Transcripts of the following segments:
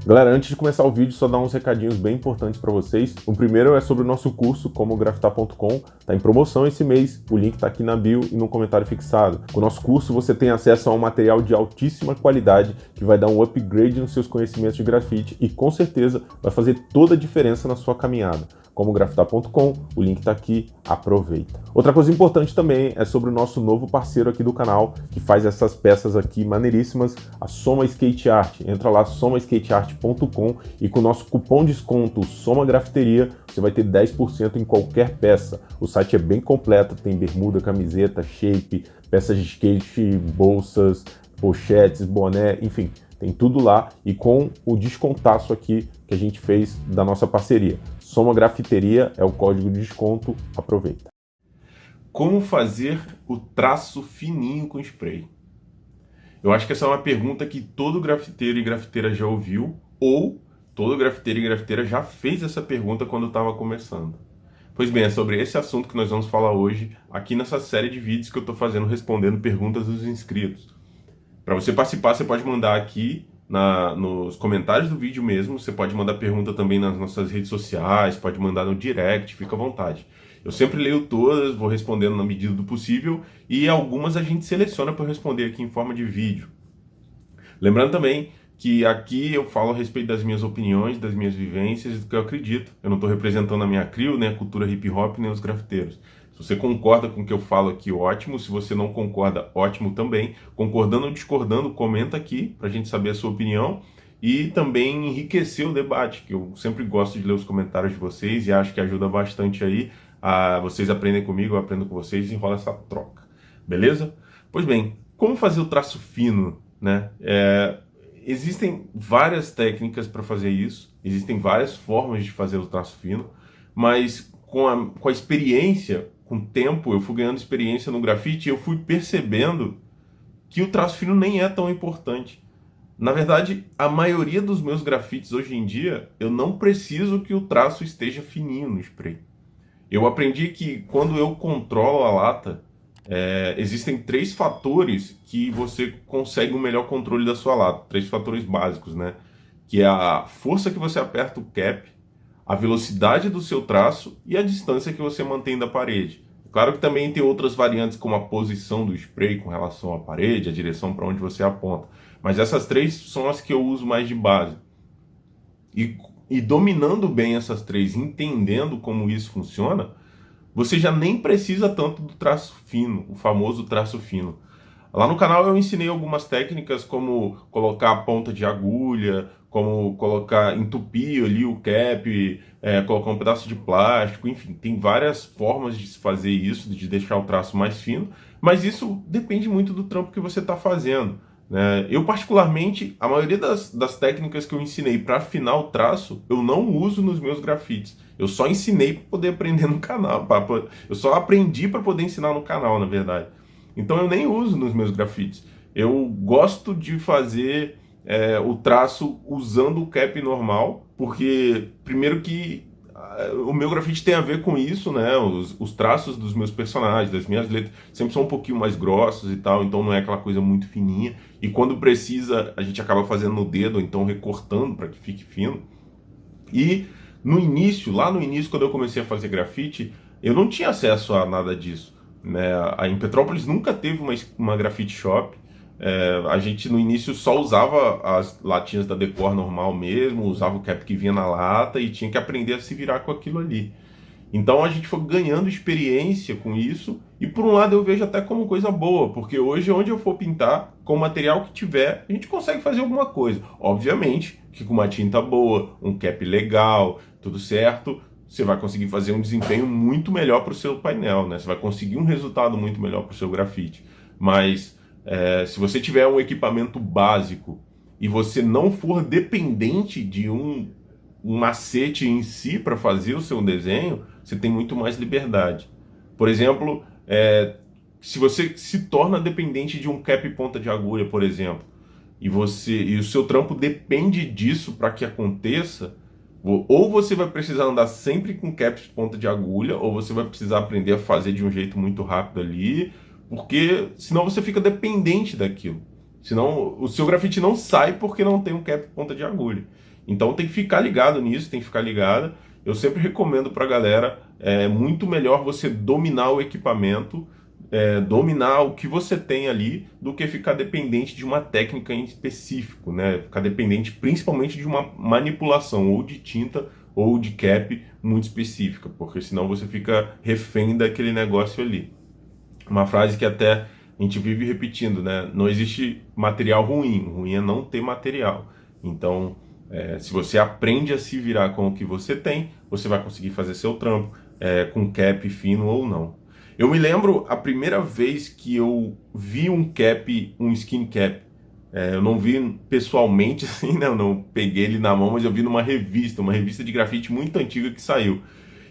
Galera, antes de começar o vídeo, só dar uns recadinhos bem importantes para vocês. O primeiro é sobre o nosso curso, como grafitar.com. Tá em promoção esse mês, o link tá aqui na bio e no comentário fixado. Com o nosso curso, você tem acesso a um material de altíssima qualidade que vai dar um upgrade nos seus conhecimentos de grafite e com certeza vai fazer toda a diferença na sua caminhada. Como grafitar.com, o link tá aqui, aproveita. Outra coisa importante também é sobre o nosso novo parceiro aqui do canal, que faz essas peças aqui maneiríssimas, a Soma Skate Art. Entra lá, somaskateart.com, e com o nosso cupom de desconto Soma Grafiteria, você vai ter 10% em qualquer peça. O site é bem completo, tem bermuda, camiseta, shape, peças de skate, bolsas, pochetes, boné, enfim, tem tudo lá e com o descontaço aqui que a gente fez da nossa parceria. Soma Grafiteria é o código de desconto, aproveita. Como fazer o traço fininho com spray? Eu acho que essa é uma pergunta que todo grafiteiro e grafiteira já ouviu, ou todo grafiteiro e grafiteira já fez essa pergunta quando estava começando. Pois bem, é sobre esse assunto que nós vamos falar hoje, aqui nessa série de vídeos que eu estou fazendo respondendo perguntas dos inscritos. Para você participar, você pode mandar aqui nos comentários do vídeo mesmo, você pode mandar pergunta também nas nossas redes sociais, pode mandar no direct, fica à vontade. Eu sempre leio todas, vou respondendo na medida do possível e algumas a gente seleciona para responder aqui em forma de vídeo. Lembrando também que aqui eu falo a respeito das minhas opiniões, das minhas vivências, do que eu acredito. Eu não estou representando a minha crew, nem a cultura hip hop, nem os grafiteiros. Se você concorda com o que eu falo aqui, ótimo. Se você não concorda, ótimo também. Concordando ou discordando, comenta aqui para a gente saber a sua opinião e também enriquecer o debate, que eu sempre gosto de ler os comentários de vocês e acho que ajuda bastante aí. Vocês aprendem comigo, eu aprendo com vocês e rola essa troca. Beleza? Pois bem, como fazer o traço fino, né? Existem várias técnicas para fazer isso, existem várias formas de fazer o traço fino, mas com a experiência, com o tempo, eu fui ganhando experiência no grafite e eu fui percebendo que o traço fino nem é tão importante. Na verdade, a maioria dos meus grafites hoje em dia, eu não preciso que o traço esteja fininho no spray. Eu aprendi que quando eu controlo a lata, existem 3 fatores que você consegue um melhor controle da sua lata. 3 fatores básicos, né? Que é a força que você aperta o cap, a velocidade do seu traço e a distância que você mantém da parede. Claro que também tem outras variantes, como a posição do spray com relação à parede, a direção para onde você aponta. Mas essas 3 são as que eu uso mais de base. E dominando bem essas 3, entendendo como isso funciona, você já nem precisa tanto do traço fino, o famoso traço fino. Lá no canal eu ensinei algumas técnicas como colocar a ponta de agulha, como entupir ali o cap, colocar um pedaço de plástico, enfim, tem várias formas de se fazer isso, de deixar o traço mais fino, mas isso depende muito do trampo que você está fazendo. Eu particularmente, a maioria das técnicas que eu ensinei para afinar o traço, eu não uso nos meus grafites. Eu só ensinei para poder aprender no canal. Eu só aprendi para poder ensinar no canal, na verdade. Então eu nem uso nos meus grafites. Eu gosto de fazer o traço usando o cap normal, porque primeiro que o meu grafite tem a ver com isso, né? Os traços dos meus personagens, das minhas letras, sempre são um pouquinho mais grossos e tal, então não é aquela coisa muito fininha. E quando precisa, a gente acaba fazendo no dedo, ou então recortando para que fique fino. E lá no início, quando eu comecei a fazer grafite, eu não tinha acesso a nada disso, né? Em Petrópolis nunca teve uma grafite shop. A gente no início só usava as latinhas da Decor normal mesmo, usava o cap que vinha na lata e tinha que aprender a se virar com aquilo ali. Então a gente foi ganhando experiência com isso e por um lado eu vejo até como coisa boa, porque hoje onde eu for pintar, com o material que tiver, a gente consegue fazer alguma coisa. Obviamente que com uma tinta boa, um cap legal, tudo certo, você vai conseguir fazer um desempenho muito melhor para o seu painel, né? Você vai conseguir um resultado muito melhor para o seu grafite. Mas se você tiver um equipamento básico e você não for dependente de um macete em si para fazer o seu desenho, você tem muito mais liberdade. Por exemplo, se você se torna dependente de um cap ponta de agulha, por exemplo, e o seu trampo depende disso para que aconteça, ou você vai precisar andar sempre com caps ponta de agulha, ou você vai precisar aprender a fazer de um jeito muito rápido ali, porque senão você fica dependente daquilo. Senão o seu grafite não sai porque não tem um cap ponta de agulha. Então tem que ficar ligado nisso, tem que ficar ligado. Eu sempre recomendo para a galera, é muito melhor você dominar o equipamento, dominar o que você tem ali, do que ficar dependente de uma técnica em específico, né? Ficar dependente principalmente de uma manipulação ou de tinta ou de cap muito específica, porque senão você fica refém daquele negócio ali. Uma frase que até a gente vive repetindo, né? Não existe material ruim, o ruim é não ter material. Então, se você aprende a se virar com o que você tem, você vai conseguir fazer seu trampo, com cap fino ou não. Eu me lembro a primeira vez que eu vi um cap, um skin cap. Eu não vi pessoalmente, assim, né? Eu não peguei ele na mão, mas eu vi numa revista, uma revista de grafite muito antiga que saiu.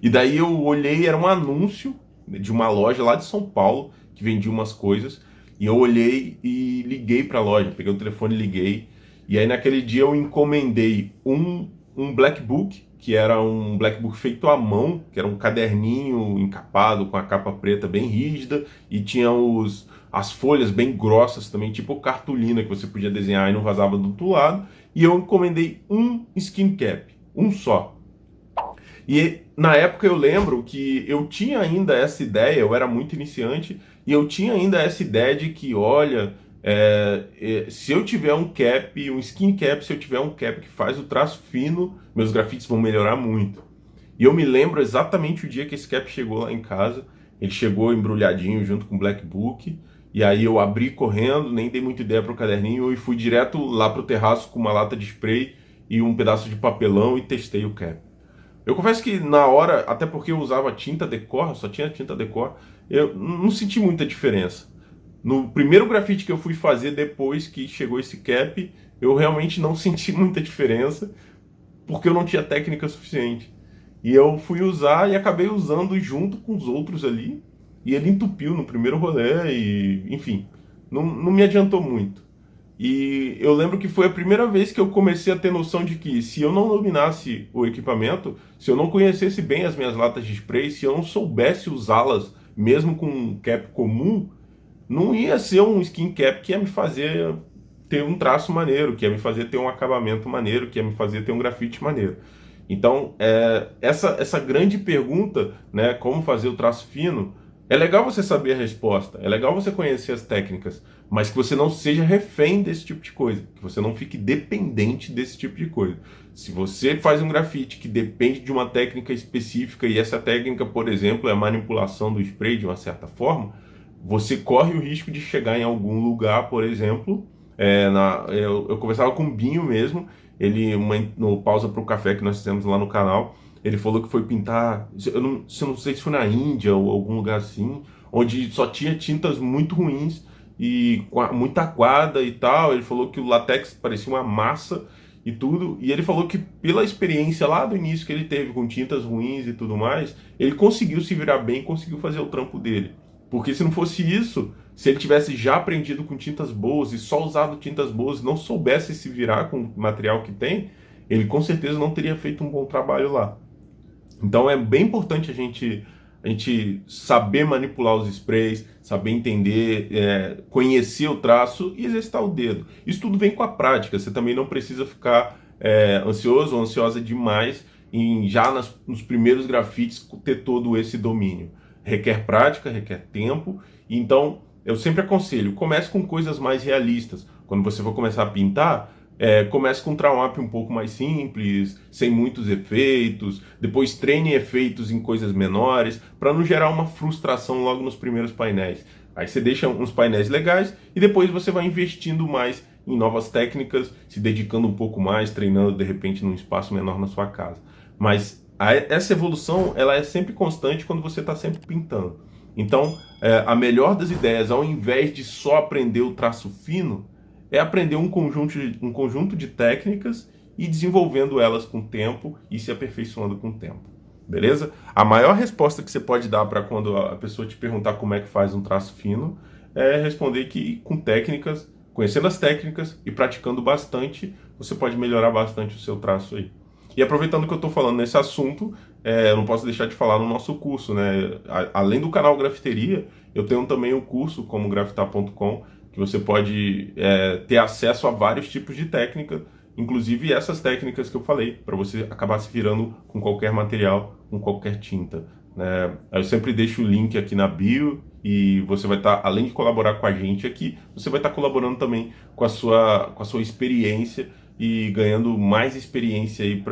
E daí eu olhei, era um anúncio de uma loja lá de São Paulo, que vendia umas coisas, e eu olhei e liguei para a loja, peguei o telefone e liguei, e aí naquele dia eu encomendei um black book, que era um black book feito à mão, que era um caderninho encapado com a capa preta bem rígida, e tinha as folhas bem grossas também, tipo cartolina que você podia desenhar e não vazava do outro lado, e eu encomendei um skin cap, um só. E na época eu lembro que eu tinha ainda essa ideia, eu era muito iniciante, e eu tinha ainda essa ideia de que, olha, se eu tiver um cap, um skin cap, se eu tiver um cap que faz o traço fino, meus grafites vão melhorar muito. E eu me lembro exatamente o dia que esse cap chegou lá em casa, ele chegou embrulhadinho junto com o Black Book, e aí eu abri correndo, nem dei muita ideia para o caderninho, e fui direto lá pro terraço com uma lata de spray e um pedaço de papelão e testei o cap. Eu confesso que na hora, até porque eu usava tinta decor, só tinha tinta decor, eu não senti muita diferença. No primeiro grafite que eu fui fazer depois que chegou esse cap, eu realmente não senti muita diferença, porque eu não tinha técnica suficiente. E eu fui usar e acabei usando junto com os outros ali, e ele entupiu no primeiro rolê, e enfim, não me adiantou muito. E eu lembro que foi a primeira vez que eu comecei a ter noção de que se eu não dominasse o equipamento, se eu não conhecesse bem as minhas latas de spray, se eu não soubesse usá-las mesmo com um cap comum, não ia ser um skin cap que ia me fazer ter um traço maneiro, que ia me fazer ter um acabamento maneiro, que ia me fazer ter um grafite maneiro. Então, essa grande pergunta, né, como fazer o traço fino, é legal você saber a resposta, é legal você conhecer as técnicas, mas que você não seja refém desse tipo de coisa, que você não fique dependente desse tipo de coisa. Se você faz um grafite que depende de uma técnica específica, e essa técnica, por exemplo, é a manipulação do spray de uma certa forma, você corre o risco de chegar em algum lugar, por exemplo, eu conversava com o Binho mesmo, ele, no Pausa para o Café que nós fizemos lá no canal, ele falou que foi pintar, eu não sei se foi na Índia ou algum lugar assim, onde só tinha tintas muito ruins e com muita aguada e tal. Ele falou que o látex parecia uma massa e tudo. E ele falou que pela experiência lá do início que ele teve com tintas ruins e tudo mais, ele conseguiu se virar bem, conseguiu fazer o trampo dele. Porque se não fosse isso, se ele tivesse já aprendido com tintas boas e só usado tintas boas, não soubesse se virar com o material que tem, ele com certeza não teria feito um bom trabalho lá. Então é bem importante a gente saber manipular os sprays, saber entender, conhecer o traço e exercitar o dedo. Isso tudo vem com a prática, você também não precisa ficar ansioso ou ansiosa demais em já nos primeiros grafites ter todo esse domínio. Requer prática, requer tempo, então eu sempre aconselho, comece com coisas mais realistas. Quando você for começar a pintar, comece com um trauma um pouco mais simples, sem muitos efeitos, depois treine efeitos em coisas menores, para não gerar uma frustração logo nos primeiros painéis. Aí você deixa uns painéis legais e depois você vai investindo mais em novas técnicas, se dedicando um pouco mais, treinando de repente num espaço menor na sua casa. Mas essa evolução ela é sempre constante quando você está sempre pintando. Então, a melhor das ideias, ao invés de só aprender o traço fino, é aprender um conjunto de técnicas e desenvolvendo elas com o tempo e se aperfeiçoando com o tempo. Beleza? A maior resposta que você pode dar para quando a pessoa te perguntar como é que faz um traço fino é responder que com técnicas, conhecendo as técnicas e praticando bastante, você pode melhorar bastante o seu traço aí. E aproveitando que eu estou falando nesse assunto, eu não posso deixar de falar no nosso curso, né? Além do canal Grafiteria, eu tenho também um curso como grafitar.com, que você pode ter acesso a vários tipos de técnica inclusive essas técnicas que eu falei, para você acabar se virando com qualquer material, com qualquer tinta, né? Eu sempre deixo o link aqui na bio e você vai estar, além de colaborar com a gente aqui, você vai estar colaborando também com a sua experiência e ganhando mais experiência aí,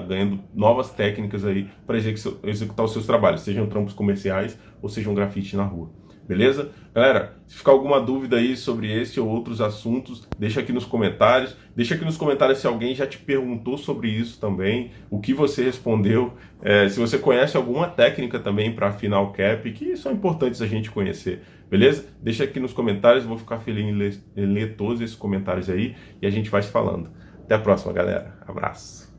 ganhando novas técnicas aí para executar os seus trabalhos, sejam trampos comerciais ou sejam grafite na rua. Beleza? Galera, se ficar alguma dúvida aí sobre esse ou outros assuntos, deixa aqui nos comentários. Deixa aqui nos comentários se alguém já te perguntou sobre isso também, o que você respondeu. Se você conhece alguma técnica também para afinar o cap, que são importantes a gente conhecer. Beleza? Deixa aqui nos comentários, vou ficar feliz em ler todos esses comentários aí e a gente vai se falando. Até a próxima, galera. Abraço.